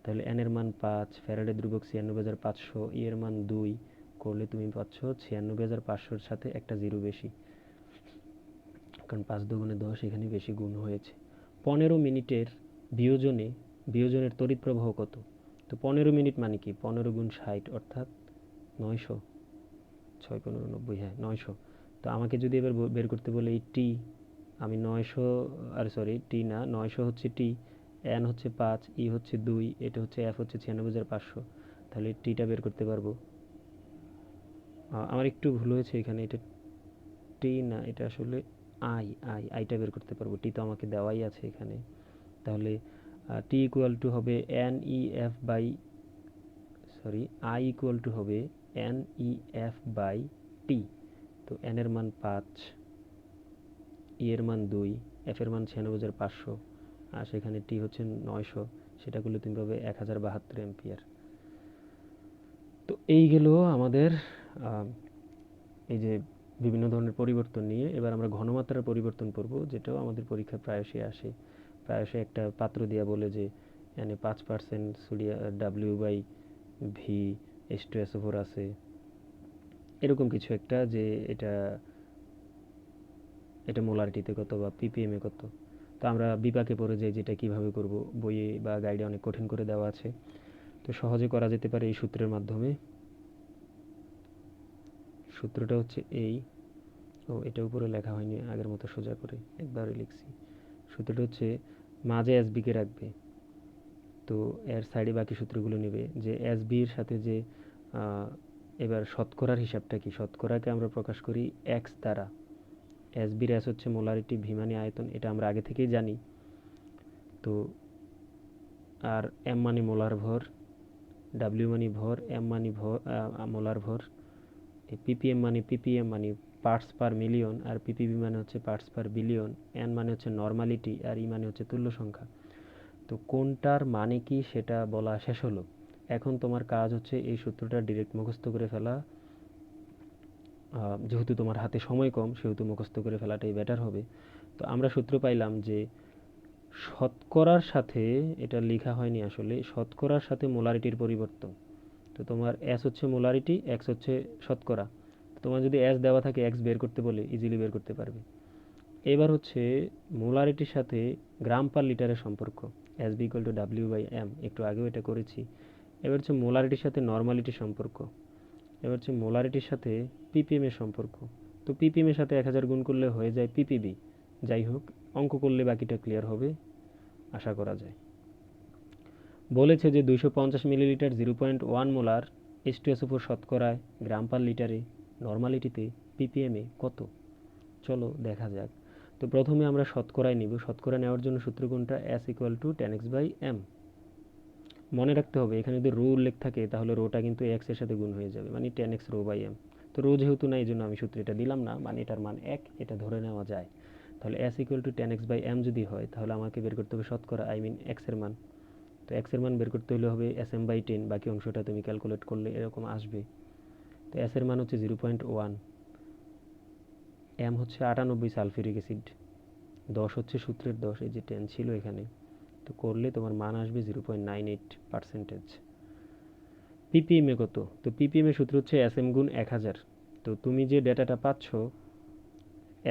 Speaker 1: তাহলে এন এর মান 5, ফ্যারাডের ধ্রুবক 96,500, ই এর মান 2 করলে তুমি পাচ্ছ 96,500-র সাথে একটা 0 বেশি, কারণ 5 দুগুণে 10, এখানে বেশি গুণ হয়েছে। 15 মিনিটের বিয়োজনের তড়িৎ প্রবাহ কত? তো 15 মিনিট মানে কি? 15 গুণ 60 অর্থাৎ 900। 6×15=90, হ্যাঁ 900। তো আমাকে যদি এবার বের করতে বলে এই টি, আমি 900, আর সরি টি না, 900 হচ্ছে টি, এন হচ্ছে 5, ই হচ্ছে 2, এটা হচ্ছে এফ হচ্ছে 96,500। তাহলে টিটা বের করতে পারবো। আমার একটু ভুল হয়েছে এখানে, এটা টি না, এটা আসলে আইটা বের করতে পারবো। টি তো আমাকে দেওয়াই আছে এখানে। তাহলে টি হবে N E F by, sorry, I হবে NEF বাই টি। তো এন এর মান 5, ই এর মান 2, এফ এর মান 96,500, আর সেখানে টি হচ্ছে 900। সেটা করলে তুমি পাবে 1072 অ্যাম্পিয়ার। তো এই গেল আমাদের এই যে বিভিন্ন ধরনের পরিবর্তন নিয়ে। এবার আমরা ঘনমাত্রার পরিবর্তন পড়ব, যেটাও আমাদের পরীক্ষায় প্রায়শই আসে। প্রায়শই একটা পাত্র দিয়া বলে যে এখানে 5% W/V H2SO4 আছে, এরকম কিছু একটা, যে এটা এটা মোলারিটিতে কত বা ppm এ কত। তো আমরা বিপাকে পড়ে যাই যেটা কিভাবে করব, বইয়ে বা গাইডে অনেক কঠিন করে দেওয়া আছে। তো সহজে করা যেতে পারে এই সূত্রের মাধ্যমে। সূত্রটা হচ্ছে এই, এটা উপরে লেখা হয়নি, আগের মতো সোজা করে একবারে লিখছি। সূত্রটা হচ্ছে মাঝে এসবি কে রাখবে, তো এর সাইডে বাকি সূত্রগুলো নেবে। যে এসবি এর সাথে যে এবার শতকরার হিসাবটা কি, শতকরাকে আমরা প্রকাশ করি এক্স দ্বারা। এসবির এস হচ্ছে মোলারিটি, ভি মানে আয়তন, এটা আমরা আগে থেকেই জানি। তো আর এম মানে মোলার ভর, ডাব্লিউ মানে ভর, এম মানে মোলার ভর, পিপিএম মানে পার্টস পার মিলিয়ন, আর পিপিবি মানে হচ্ছে পার্টস পার বিলিয়ন, এন মানে হচ্ছে নর্মালিটি, আর ই মানে হচ্ছে তুল্য সংখ্যা। তো কোনটার মানে কি সেটা বলা শেষ হলো। এখন তোমার কাজ হচ্ছে এই সূত্রটা ডিরেক্ট মুখস্থ করে ফেলা। যেহেতু তোমার হাতে সময় কম, সেহেতু মুখস্থ করে ফেলাটাই বেটার হবে। তো আমরা সূত্র পাইলাম যে শতকরার সাথে, এটা লেখা হয়নি আসলে, শতকরার সাথে মোলারিটির পরিবর্তন। তো তোমার এস হচ্ছে মোলারিটি, এক্স হচ্ছে শতকরা। তোমার যদি এস দেওয়া থাকে, এক্স বের করতে বলে ইজিলি বের করতে পারবে। এবার হচ্ছে মোলারিটির সাথে গ্রাম পার লিটারের সম্পর্ক, SB=W/M, একটু আগেও এটা করেছি। এবার হচ্ছে মোলারিটির সাথে নর্মালিটির সম্পর্ক। এবার হচ্ছে মোলারিটির সাথে ppm এর সম্পর্ক। তো ppm এর সাথে 1000 গুণ করলে হয়ে যায় ppb। যাই হোক, অঙ্ক করলে বাকিটা ক্লিয়ার হবে আশা করা যায়। বলেছে যে 250 মিলিলিটার 0.1 মোলার H2SO4 শতকরায় গ্রাম পার লিটারে নর্মালিটিতে পিপিএমে কত, চলো দেখা যাক। তো প্রথমে আমরা শতকরায় নিব। শতকরা নেওয়ার জন্য সূত্র কোনটা? S equal to 10x/m। মনে রাখতে হবে এখানে যদি রো উল্লেখ থাকে তাহলে রোটা কিন্তু এক্স এর সাথে গুণ হয়ে যাবে, মানে 10x রো বাই এম। তো রো যেহেতু নাই, এই জন্য আমি সূত্রে এটা দিলাম না, মানে এটার মান 1, এটা ধরে নেওয়া যায়। তাহলে এস ইকুয়াল টু 10x/m যদি হয়, তাহলে আমাকে বের করতে হবে শতকরা, আই মিন এক্স এর মান। তো এক্স এর মান বের করতে হলে হবে SM/10, বাকি অংশটা তুমি ক্যালকুলেট করলে এরকম আসবে। তো এস এর মান হচ্ছে 0.1, এম হচ্ছে 98 সালফিউরিক অ্যাসিড, 10 হচ্ছে সূত্রের 10, এই যে 10 ছিল এখানে, তো করলে তোমার মান আসবে 0.98%। পিপিএম এ কত? তো পিপিএম এর সূত্র হচ্ছে এস এম গুণ 1000। তো তুমি যে ডেটাটা পাচ্ছ,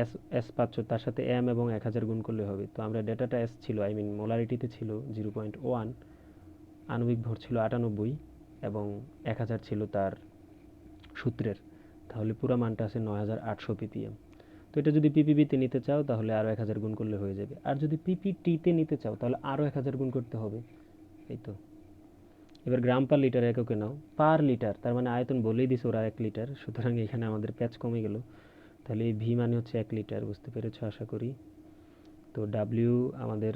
Speaker 1: এস এস পাচ্ছ, তার সাথে এম এবং 1000 গুণ করলে হবে। তো আমরা ডেটাটা এস ছিল, আই মিন মোলারিটিতে ছিল 0.1, আণবিক ভর ছিল 98 এবং 1000 ছিল তার সূত্রের, তাহলে পুরো মানটা আছে 9800 পিপিএম। তো এটা যদি পিপিবিতে নিতে চাও তাহলে আরও 1000 গুণ করলে হয়ে যাবে, আর যদি পিপিটিতে নিতে চাও তাহলে আরও 1000 গুণ করতে হবে। এই তো। এবার গ্রাম পার লিটার এককে নাও, পার লিটার, তার মানে আয়তন বলেই দিছে ওরা 1 লিটার, সুতরাং এখানে আমাদের প্যাচ কমে গেল। তাহলে এই ভি মানে হচ্ছে 1 লিটার, বুঝতে পেরেছো আশা করি। তো ডাব্লিউ আমাদের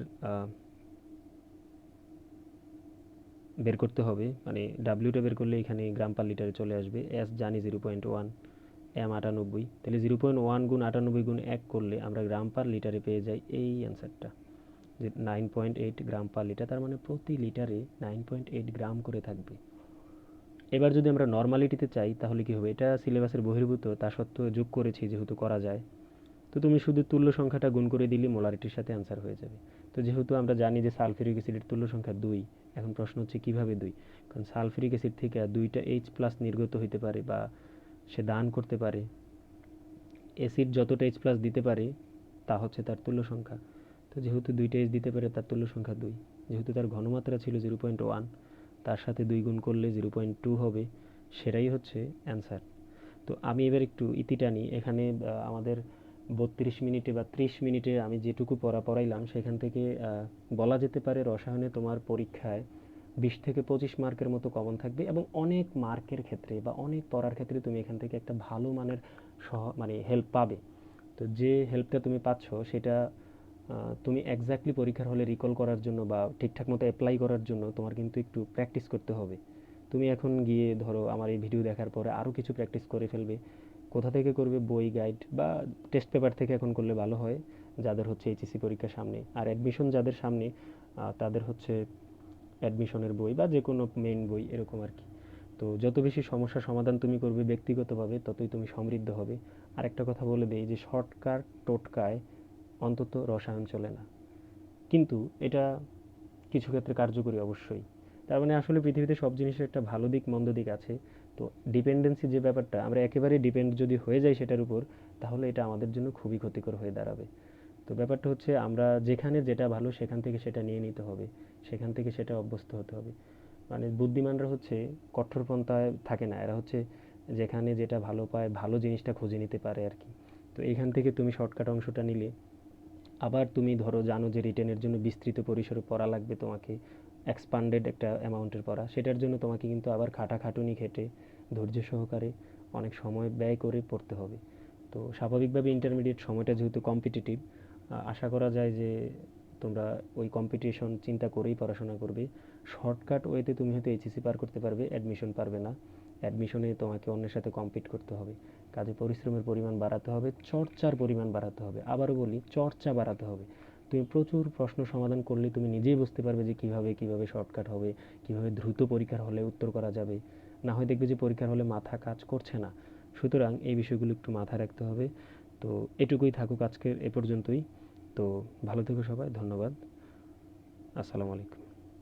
Speaker 1: বের করতে হবে, মানে ডাব্লিউটা বের করলে এখানে গ্রাম পার লিটারে চলে আসবে। এস জানি 0.1, এম 98, তাহলে 0.1 গুণ 98 গুণ 1 করলে আমরা গ্রাম পার লিটারে পেয়ে যাই এই অ্যান্সারটা, যে 9.8 গ্রাম পার লিটার, তার মানে প্রতি লিটারে 9.8 গ্রাম করে থাকবে। এবার যদি আমরা নর্মালিটিতে চাই তাহলে কি হবে? এটা সিলেবাসের বহির্ভূত, তা সত্ত্বেও যোগ করেছি যেহেতু করা যায়। তো তুমি শুধু তুল্য সংখ্যাটা গুণ করে দিলে মোলারিটির সাথে অ্যান্সার হয়ে যাবে। তো যেহেতু আমরা জানি যে সালফিউরিক অ্যাসিডের তুল্য সংখ্যা 2, এখন প্রশ্ন হচ্ছে কিভাবে 2? কারণ সালফিউরিক অ্যাসিড থেকে 2টা H প্লাস নির্গত হইতে পারে বা সে দান করতে পারে। অ্যাসিড যতটা H প্লাস দিতে পারে তা হচ্ছে তার তুল্য সংখ্যা। তো যেহেতু 2টা H দিতে পারে, তার তুল্য সংখ্যা 2। যেহেতু তার ঘনমাত্রা ছিল 0.1, তার সাথে 2 গুণ করলে 0.2 হবে, সেটাই হচ্ছে অ্যান্সার। তো আমি এবার একটু ইতি টানি এখানে। আমাদের 32 মিনিটে বা 30 মিনিটে আমি যেটুকু পড়াইলাম সেখান থেকে বলা যেতে পারে রসায়নে তোমার পরীক্ষায় 20 থেকে 25 মার্কের মতো কমন থাকবে, এবং অনেক মার্কের ক্ষেত্রে বা অনেক পড়ার ক্ষেত্রে তুমি এখান থেকে একটা ভালো মানের মানে হেল্প পাবে। তো যে হেল্পটা তুমি পাচ্ছ সেটা তুমি এক্স্যাক্টলি পরীক্ষার হলে রিকল করার জন্য বা ঠিকঠাক মতো অ্যাপ্লাই করার জন্য তোমার কিন্তু একটু প্র্যাকটিস করতে হবে। তুমি এখন গিয়ে ধরো আমার এই ভিডিও দেখার পরে আরও কিছু প্র্যাকটিস করে ফেলবে। কোথা থেকে করবে? বই, গাইড বা টেস্ট পেপার থেকে এখন করলে ভালো হয়, যাদের হচ্ছে এইচএসসি পরীক্ষার সামনে। আর অ্যাডমিশন যাদের সামনে, তাদের হচ্ছে অ্যাডমিশনের বই বা যে কোনো মেইন বই এরকম আর কি। তো যত বেশি সমস্যার সমাধান তুমি করবে ব্যক্তিগতভাবে, ততই তুমি সমৃদ্ধ হবে। আর একটা কথা বলে দেই যে শর্টকাট টোটকায় অন্তত রসায়ন চলে না, কিন্তু এটা কিছু ক্ষেত্রে কার্যকরী অবশ্যই। তার মানে আসলে পৃথিবীতে সব জিনিসের একটা ভালো দিক মন্দ দিক আছে। তো ডিপেন্ডেন্সি যে ব্যাপারটা, আমরা একেবারে ডিপেন্ড যদি হয়ে যাই সেটার উপর, তাহলে এটা আমাদের জন্য খুবই ক্ষতিকর হয়ে দাঁড়াবে। তো ব্যাপারটা হচ্ছে আমরা যেখানে যেটা ভালো সেখান থেকে সেটা নিয়ে নিতে হবে, সেখান থেকে সেটা অভ্যস্ত হতে হবে। মানে বুদ্ধিমানরা হচ্ছে কঠোরপন্থায় থাকে না, এরা হচ্ছে যেখানে যেটা ভালো পায় ভালো জিনিসটা খুঁজে নিতে পারে আর কি। তো এইখান থেকে তুমি শর্টকাট অংশটা নিলে, আবার তুমি ধরো জানো যে রিটেনের জন্য বিস্তৃত পরিসরে পড়া লাগবে তোমাকে, এক্সপান্ডেড একটা অ্যামাউন্টের পড়া, সেটার জন্য তোমাকে কিন্তু আবার খাটাখাটুনি খেটে ধৈর্য সহকারে অনেক সময় ব্যয় করে পড়তে হবে। তো স্বাভাবিকভাবে ইন্টারমিডিয়েট সময়টা যেহেতু কম্পিটিটিভ, আশা করা যায় যে তোমরা ওই কম্পিটিশন চিন্তা করেই পড়াশোনা করবে। শর্টকাট ওয়েতে তুমি হয়তো এইচএসসি পার করতে পারবে, অ্যাডমিশন পারবে না। অ্যাডমিশনে তোমাকে অন্যের সাথে কম্পিট করতে হবে, কাজে পরিশ্রমের পরিমাণ বাড়াতে হবে, চর্চার পরিমাণ বাড়াতে হবে। আবারও বলি, চর্চা বাড়াতে হবে। তুমি প্রচুর প্রশ্ন সমাধান করলে তুমি নিজেই বুঝতে পারবে যে কিভাবে কিভাবে শর্টকাট হবে, কিভাবে দ্রুত পরীক্ষার হলে উত্তর করা যাবে। না হয় দেখবে যে পরীক্ষার হলে মাথা কাজ করছে না। সুতরাং এই বিষয়গুলো একটু মাথায় রাখতে হবে। তো এটুকুই থাকুক আজকের এ পর্যন্তই। তো ভালো থেকো সবাই, ধন্যবাদ। আসসালামু আলাইকুম।